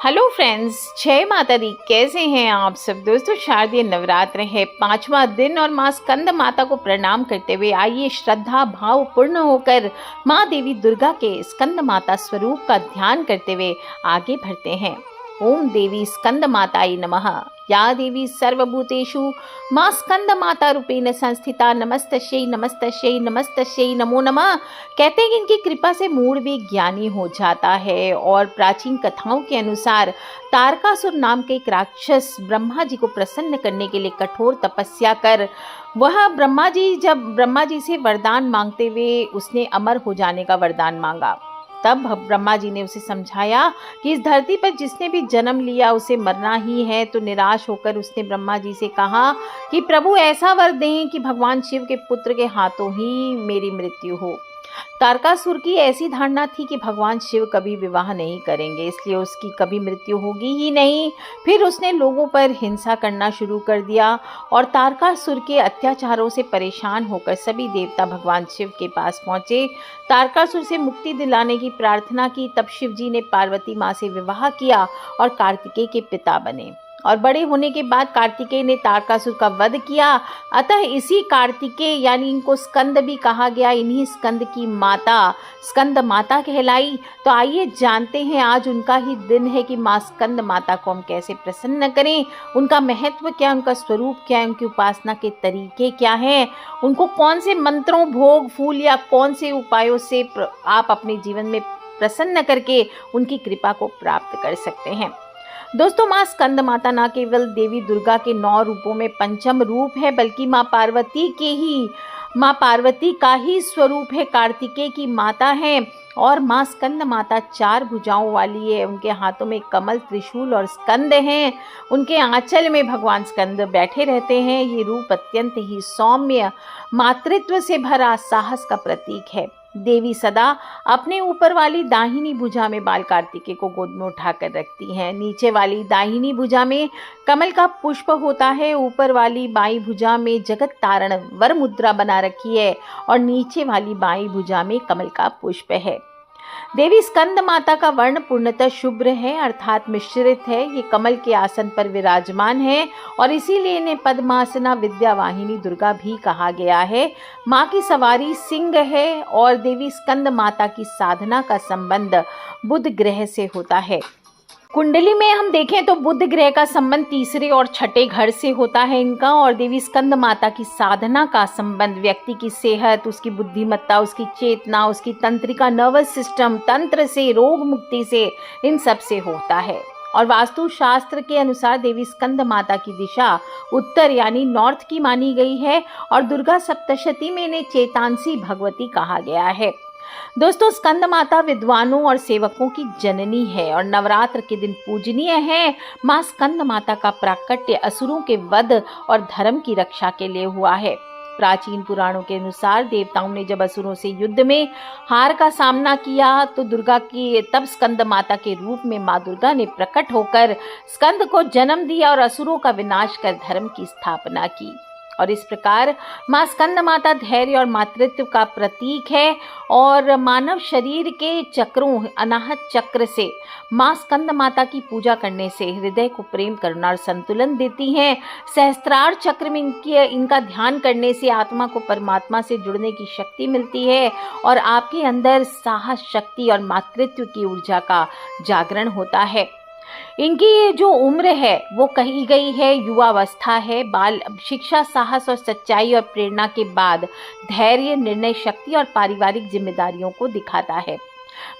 Hello friends, जय माता दी। कैसे हैं आप सब दोस्तों। शारदीय नवरात्र है, 5वां दिन और मां स्कंद माता को प्रणाम करते हुए आइए श्रद्धा भाव पूर्ण होकर मां देवी दुर्गा के स्कंद माता स्वरूप का ध्यान करते हुए आगे बढ़ते हैं। ओम देवी स्कंद माताय नमः। या देवी सर्वभूतेषु मां स्कंद माता रूपेण संस्थिता नमस्तस्यै नमस्तस्यै नमस्तस्यै नमो नमः। कहते हैं कि इनकी कृपा से मूड भी ज्ञानी हो जाता है और प्राचीन कथाओं के अनुसार तारकासुर नाम के एक राक्षस ब्रह्मा जी को प्रसन्न करने के लिए कठोर तपस्या कर वह जब ब्रह्मा जी से वरदान मांगते हुए उसने अमर हो जाने का वरदान मांगा, तब ब्रह्मा जी ने उसे समझाया कि इस धरती पर जिसने भी जन्म लिया उसे मरना ही है। तो निराश होकर उसने ब्रह्मा जी से कहा कि प्रभु ऐसा वर दें कि भगवान शिव के पुत्र के हाथों ही मेरी मृत्यु हो। तारकासुर की ऐसी धारणा थी कि भगवान शिव कभी विवाह नहीं करेंगे, इसलिए उसकी कभी मृत्यु होगी ही नहीं। फिर उसने लोगों पर हिंसा करना शुरू कर दिया और तारकासुर के अत्याचारों से परेशान होकर सभी देवता भगवान शिव के पास पहुंचे। तारकासुर से मुक्ति दिलाने की प्रार्थना की। तब शिव जी ने पार्वती माँ से विवाह किया और कार्तिकेय के पिता बने और बड़े होने के बाद कार्तिकेय ने तारकासुर का वध किया। अतः इसी कार्तिकेय यानी इनको स्कंद भी कहा गया, इन्हीं स्कंद की माता स्कंद माता कहलाई। तो आइए जानते हैं, आज उनका ही दिन है कि माँ स्कंद माता को हम कैसे प्रसन्न करें, उनका महत्व क्या, उनका स्वरूप क्या है, उनकी उपासना के तरीके क्या हैं, उनको कौन से मंत्रों भोग फूल या कौन से उपायों से आप अपने जीवन में प्रसन्न करके उनकी कृपा को प्राप्त कर सकते हैं। दोस्तों, माँ स्कंद माता न केवल देवी दुर्गा के 9 रूपों में पंचम रूप है, बल्कि माँ पार्वती का ही स्वरूप है। कार्तिकेय की माता है और माँ स्कंद माता 4 भुजाओं वाली है। उनके हाथों में कमल, त्रिशूल और स्कंद हैं। उनके आंचल में भगवान स्कंद बैठे रहते हैं। ये रूप अत्यंत ही सौम्य, मातृत्व से भरा साहस का प्रतीक है। देवी सदा अपने ऊपर वाली दाहिनी भुजा में बाल कार्तिकेय को गोद में उठाकर रखती हैं। नीचे वाली दाहिनी भुजा में कमल का पुष्प होता है, ऊपर वाली बाईं भुजा में जगत तारण वर मुद्रा बना रखी है और नीचे वाली बाईं भुजा में कमल का पुष्प है। देवी स्कंद माता का वर्ण पूर्णतः शुभ्र है, अर्थात मिश्रित है। ये कमल के आसन पर विराजमान है और इसीलिए इन्हें पद्मासना विद्या वाहिनी दुर्गा भी कहा गया है। माँ की सवारी सिंह है और देवी स्कंद माता की साधना का संबंध बुध ग्रह से होता है। कुंडली में हम देखें तो बुध ग्रह का संबंध तीसरे और छठे घर से होता है इनका, और देवी स्कंद माता की साधना का संबंध व्यक्ति की सेहत, उसकी बुद्धिमत्ता, उसकी चेतना, उसकी तंत्रिका, नर्वस सिस्टम, तंत्र से, रोग मुक्ति से, इन सब से होता है। और वास्तु शास्त्र के अनुसार देवी स्कंद माता की दिशा उत्तर यानी नॉर्थ की मानी गई है और दुर्गा सप्तशती में इन्हें चेतांसी भगवती कहा गया है। दोस्तों, स्कंद माता विद्वानों और सेवकों की जननी है और नवरात्र के दिन पूजनीय है। मां स्कंद माता का प्राकट्य असुरों के वध और धर्म की रक्षा के लिए हुआ है। प्राचीन पुराणों के अनुसार देवताओं ने जब असुरों से युद्ध में हार का सामना किया तो तब स्कंद माता के रूप में मां दुर्गा ने प्रकट होकर स्कंद को जन्म दिया और असुरों का विनाश कर धर्म की स्थापना की। और इस प्रकार माँ स्कंद माता धैर्य और मातृत्व का प्रतीक है और मानव शरीर के चक्रों अनाहत चक्र से माँ स्कंद माता की पूजा करने से हृदय को प्रेम, करुणा और संतुलन देती हैं। सहस्त्रार चक्र में इनका ध्यान करने से आत्मा को परमात्मा से जुड़ने की शक्ति मिलती है और आपके अंदर साहस, शक्ति और मातृत्व की ऊर्जा का जागरण होता है। इनकी जो उम्र है वो कही गई है युवावस्था है। बाल शिक्षा, साहस और सच्चाई और प्रेरणा के बाद धैर्य, निर्णय शक्ति और पारिवारिक जिम्मेदारियों को दिखाता है।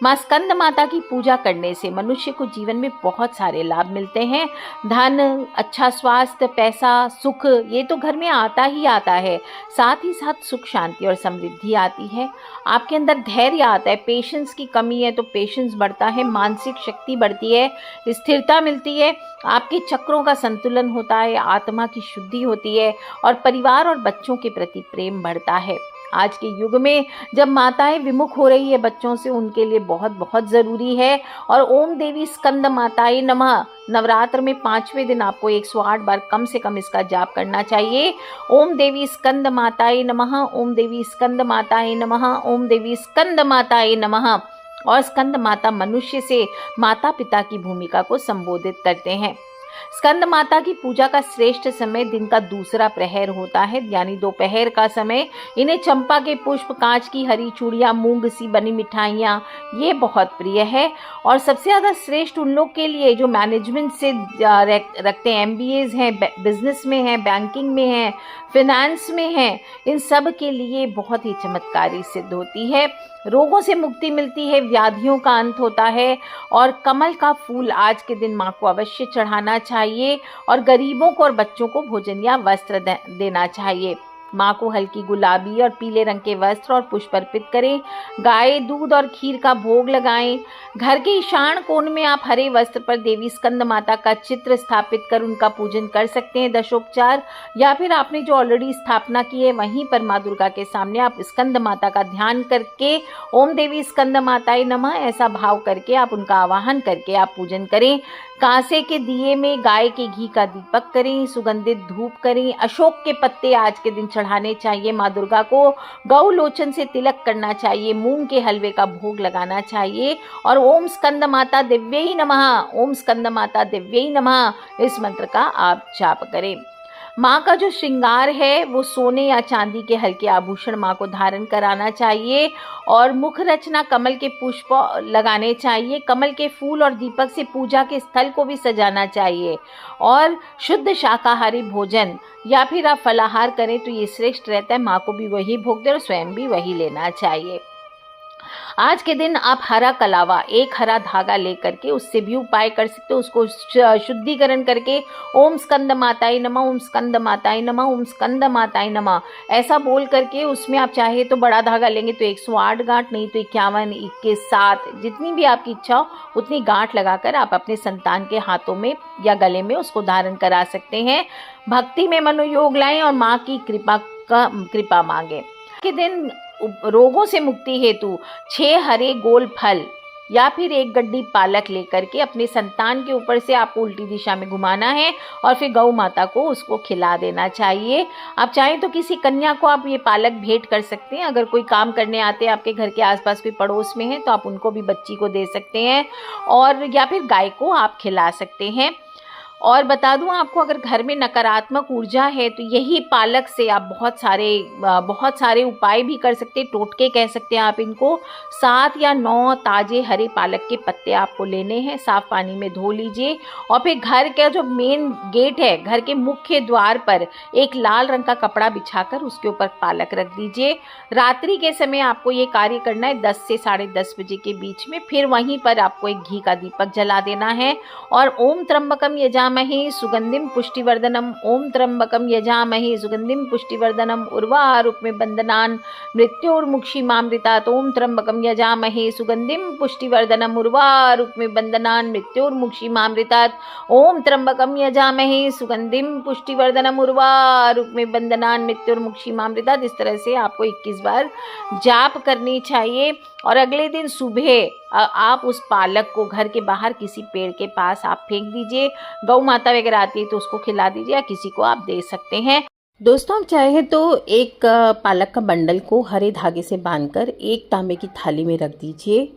माँ स्कंद माता की पूजा करने से मनुष्य को जीवन में बहुत सारे लाभ मिलते हैं। धन, अच्छा स्वास्थ्य, पैसा, सुख, ये तो घर में आता ही आता है। साथ ही साथ सुख, शांति और समृद्धि आती है। आपके अंदर धैर्य आता है। पेशेंस की कमी है तो पेशेंस बढ़ता है, मानसिक शक्ति बढ़ती है, स्थिरता मिलती है, आपके चक्रों का संतुलन होता है, आत्मा की शुद्धि होती है और परिवार और बच्चों के प्रति प्रेम बढ़ता है। आज के युग में जब माताएं विमुख हो रही है बच्चों से, उनके लिए बहुत बहुत ज़रूरी है। और ओम देवी स्कंद माताए नमः नवरात्र में 5वें दिन आपको 108 बार कम से कम इसका जाप करना चाहिए। ओम देवी स्कंद माताए नमः, ओम देवी स्कंद माताए नमः, ओम देवी स्कंद माताए नमः, और स्कंद माता मनुष्य से माता पिता की भूमिका को संबोधित करते हैं। स्कंद माता की पूजा का श्रेष्ठ समय दिन का दूसरा प्रहर होता है, यानी दोपहर का समय। इन्हें चंपा के पुष्प, कांच की हरी चूड़ियाँ, मूंग सी बनी मिठाइयाँ ये बहुत प्रिय है। और सबसे ज़्यादा श्रेष्ठ उन लोग के लिए जो मैनेजमेंट से रखते हैं, MBAs हैं, बिजनेस में हैं, बैंकिंग में हैं, फिनेंस में हैं, इन सब के लिए बहुत ही चमत्कारी सिद्ध होती है। रोगों से मुक्ति मिलती है, व्याधियों का अंत होता है। और कमल का फूल आज के दिन माँ को अवश्य चढ़ाना चाहिए और गरीबों को और बच्चों को भोजन या वस्त्र देना चाहिए। माँ को हल्की गुलाबी और पीले रंग के वस्त्र और पुष्प अर्पित करें। गाय, दूध और खीर का भोग लगाएं। घर के ईशान कोण में आप हरे वस्त्र पर देवी स्कंद माता का चित्र स्थापित कर उनका पूजन कर सकते हैं दशोपचार, या फिर आपने जो ऑलरेडी स्थापना की है वहीं पर माँ दुर्गा के सामने आप स्कंद माता का ध्यान करके ओम देवी स्कंद माताय नमः ऐसा भाव करके आप उनका आवाहन करके आप पूजन करें। कांसे के दिए में गाय के घी का दीपक करें, सुगंधित धूप करें। अशोक के पत्ते आज के दिन चढ़ाने चाहिए माँ दुर्गा को। गौ लोचन से तिलक करना चाहिए। मूंग के हलवे का भोग लगाना चाहिए और ओम स्कंद माता दिव्यै नमः, ओम स्कंद माता दिव्यै नमः इस मंत्र का आप जाप करें। माँ का जो श्रृंगार है वो सोने या चांदी के हल्के आभूषण माँ को धारण कराना चाहिए और मुख रचना कमल के पुष्प लगाने चाहिए। कमल के फूल और दीपक से पूजा के स्थल को भी सजाना चाहिए और शुद्ध शाकाहारी भोजन या फिर आप फलाहार करें तो ये श्रेष्ठ रहता है। माँ को भी वही भोग दे और स्वयं भी वही लेना चाहिए। आज के दिन आप हरा कलावा, एक हरा धागा लेकर के उससे भी उपाय कर सकते हो। उसको शुद्धिकरण करके ओम स्कंद माताय नमः, ओम स्कंद माताय नमः, ओम स्कंद माताय नमः ऐसा बोल करके उसमें आप चाहे तो बड़ा धागा लेंगे तो 108 गांठ, नहीं तो 51, 21, 7 जितनी भी आपकी इच्छा हो उतनी गांठ लगाकर आप अपने संतान के हाथों में या गले में उसको धारण करा सकते हैं। भक्ति में मनोयोग लाएं और माँ की कृपा मांगे। के दिन रोगों से मुक्ति हेतु 6 हरे गोल फल या फिर 1 गड्डी पालक लेकर के अपने संतान के ऊपर से आपको उल्टी दिशा में घुमाना है और फिर गौ माता को उसको खिला देना चाहिए। आप चाहें तो किसी कन्या को आप ये पालक भेंट कर सकते हैं। अगर कोई काम करने आते हैं आपके घर के आसपास कोई पड़ोस में है तो आप उनको भी बच्ची को दे सकते हैं और या फिर गाय को आप खिला सकते हैं। और बता दूं आपको, अगर घर में नकारात्मक ऊर्जा है तो यही पालक से आप बहुत सारे उपाय भी कर सकते हैं, टोटके कह सकते हैं आप इनको। 7 या 9 ताजे हरे पालक के पत्ते आपको लेने हैं, साफ पानी में धो लीजिए और फिर घर का जो मेन गेट है, घर के मुख्य द्वार पर एक लाल रंग का कपड़ा बिछाकर उसके ऊपर पालक रख दीजिए। रात्रि के समय आपको ये कार्य करना है 10 से 10:30 बजे के बीच में। फिर वहीं पर आपको एक घी का दीपक जला देना है और ओम त्र्यंबकम यजामहे सुगंधिम पुष्टिवर्धनम, ओम त्र्यंबकम यजामहे सुगंधिम पुष्टिवर्धनम उर्वारुक्मे बंधनान मृत्योर्मुक्षीमामृतात्, ओम त्र्यंबकम यजामहे सुगंधिम पुष्टिवर्धनम उर्वारुक्मे बंधनान मृत्योर्मुक्षीमामृतात्, ओम त्र्यंबकम यजामहे सुगंधिम पुष्टिवर्धनम उर्वारुक्मे बंधनान मृत्योर्मुक्षीमामृतात्। इस तरह से आपको 21 बार जाप करनी चाहिए और अगले दिन सुबह आप उस पालक को घर के बाहर किसी पेड़ के पास आप फेंक दीजिए। गौ माता वगैरह आती है तो उसको खिला दीजिए या किसी को आप दे सकते हैं। दोस्तों, आप चाहे तो एक पालक का बंडल को हरे धागे से बांधकर एक तांबे की थाली में रख दीजिए।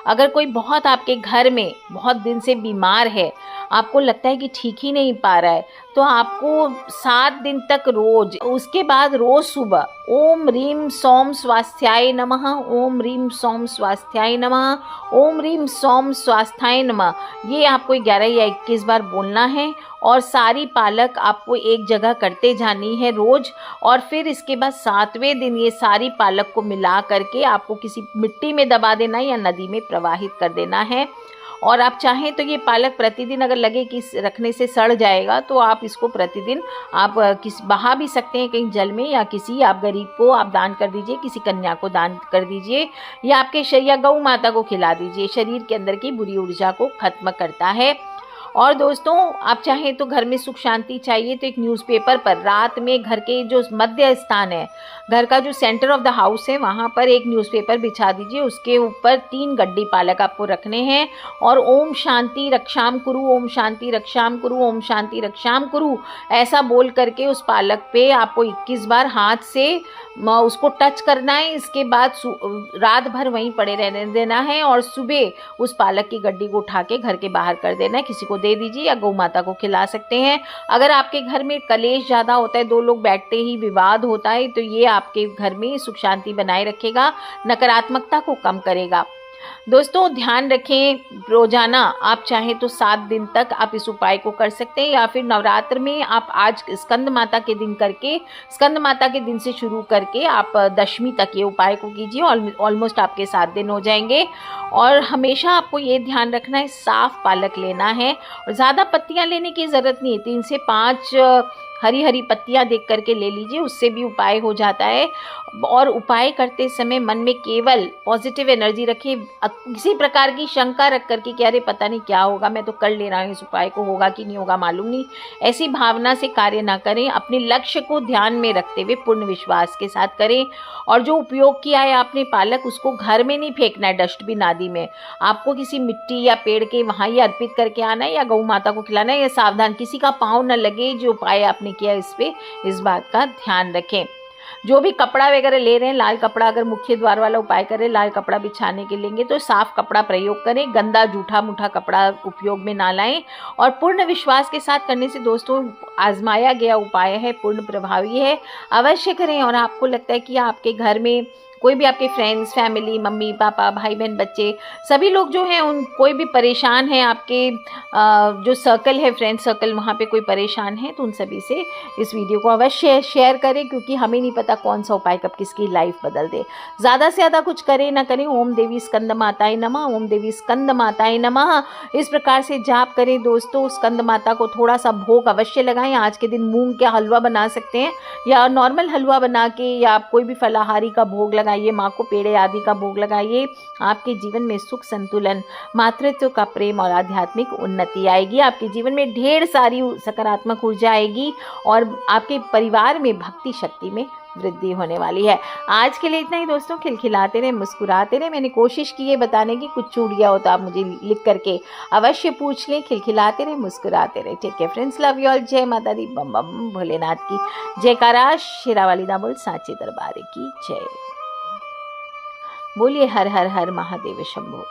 अगर कोई बहुत आपके घर में बहुत दिन से बीमार है, आपको लगता है कि ठीक ही नहीं पा रहा है, तो आपको 7 दिन तक रोज, उसके बाद रोज सुबह ओम रीम सोम स्वास्थ्याय नमः, ओम रीम सोम स्वास्थ्याय नमः, ओम रीम सोम स्वास्थ्याय नमः ये आपको 11 या 21 बार बोलना है और सारी पालक आपको एक जगह करते जानी है रोज। और फिर इसके बाद 7वें दिन ये सारी पालक को मिला करके आपको किसी मिट्टी में दबा देना है या नदी में प्रवाहित कर देना है। और आप चाहें तो ये पालक प्रतिदिन, अगर लगे कि रखने से सड़ जाएगा तो आप इसको प्रतिदिन आप बहा भी सकते हैं कहीं जल में, या किसी आप गरीब को आप दान कर दीजिए, किसी कन्या को दान कर दीजिए या आपके शरीर या गौ माता को खिला दीजिए। शरीर के अंदर की बुरी ऊर्जा को खत्म करता है। और दोस्तों आप चाहें तो घर में सुख शांति चाहिए तो एक न्यूज़पेपर पर रात में घर के जो मध्य स्थान है, घर का जो सेंटर ऑफ द हाउस है, वहाँ पर एक न्यूज़पेपर बिछा दीजिए। उसके ऊपर 3 गड्डी पालक आपको रखने हैं और ओम शांति रक्षाम कुरु, ओम शांति रक्षाम कुरु, ओम शांति रक्षाम कुरु ऐसा बोल करके उस पालक पे आपको 21 बार हाथ से उसको टच करना है। इसके बाद रात भर वहीं पड़े रहने देना है और सुबह उस पालक की गड्डी को उठा के घर के बाहर कर देना है। किसी को दे दीजिए या गौ माता को खिला सकते हैं। अगर आपके घर में कलेश ज़्यादा होता है, 2 लोग बैठते ही विवाद होता है, तो ये आपके घर में सुख शांति बनाए रखेगा, नकारात्मकता को कम करेगा। दोस्तों ध्यान रखें, रोजाना आप चाहें तो 7 दिन तक आप इस उपाय को कर सकते हैं या फिर नवरात्र में आप आज स्कंद माता के दिन करके, स्कंद माता के दिन से शुरू करके आप दशमी तक ये उपाय को कीजिए। ऑलमोस्ट आपके 7 दिन हो जाएंगे। और हमेशा आपको ये ध्यान रखना है, साफ पालक लेना है और ज़्यादा पत्तियां लेने की ज़रूरत नहीं है। 3 से 5 हरी हरी पत्तियां देख करके ले लीजिए, उससे भी उपाय हो जाता है। और उपाय करते समय मन में केवल पॉजिटिव एनर्जी रखिए, किसी प्रकार की शंका रख करके कि अरे पता नहीं क्या होगा, मैं तो कर ले रहा हूँ इस उपाय को, होगा कि नहीं होगा मालूम नहीं, ऐसी भावना से कार्य ना करें। अपने लक्ष्य को ध्यान में रखते हुए पूर्ण विश्वास के साथ करें। और जो उपयोग किया है आपने पालक, उसको घर में नहीं फेंकना है डस्टबिन आदि में, आपको किसी मिट्टी या पेड़ के वहाँ ही अर्पित करके आना है या गौ माता को खिलाना है। या सावधान, किसी का पाँव न लगे जो उपाय आपने किया इस पे, इस बात का ध्यान रखें। जो भी कपड़ा वगैरह ले रहे हैं, लाल कपड़ा, अगर मुख्य द्वार वाला उपाय करें, लाल कपड़ा बिछाने के लेंगे तो साफ कपड़ा प्रयोग करें, गंदा जूठा मुठा कपड़ा उपयोग में ना लाएं। और पूर्ण विश्वास के साथ करने से दोस्तों आजमाया गया उपाय है, पूर्ण प्रभावी है, अवश्य करें। और आपको लगता है कि आपके घर में कोई भी आपके फ्रेंड्स, फैमिली, मम्मी पापा, भाई बहन, बच्चे, सभी लोग जो हैं उन कोई भी परेशान है, आपके जो सर्कल है, फ्रेंड सर्कल, वहाँ पे कोई परेशान है, तो उन सभी से इस वीडियो को अवश्य शेयर करें, क्योंकि हमें नहीं पता कौन सा उपाय कब किसकी लाइफ बदल दे। ज़्यादा से ज़्यादा कुछ करें ना करें, ओम देवी स्कंद माताए नमः, ओम देवी स्कंद माताए नमः, इस प्रकार से जाप करें। दोस्तों स्कंद माता को थोड़ा सा भोग अवश्य लगाएं। आज के दिन मूंग का हलवा बना सकते हैं या नॉर्मल हलवा बना के, या आप कोई भी फलाहारी का भोग लगाइए, माँ को पेड़े आदि का भोग लगाइए। आपके जीवन में सुख, संतुलन, मातृत्व का प्रेम और आध्यात्मिक उन्नति आएगी। आपके जीवन में ढेर सारी सकारात्मक ऊर्जा आएगी और आपके परिवार में भक्ति शक्ति में वृद्धि होने वाली है। आज के लिए इतना ही दोस्तों। खिलखिलाते रहे, मुस्कुराते रहे। मैंने कोशिश की है बताने की, कुछ छूट गया हो तो आप मुझे लिख करके अवश्य पूछ लें। खिलखिलाते रहे, मुस्कुराते रहे। Take care friends, love you all. जय माता दी, बम बम भोलेनाथ की जयकारा, शेरावाली दा बोल सांचे दरबार की जय। बोलिए हर हर हर महादेव शंभो।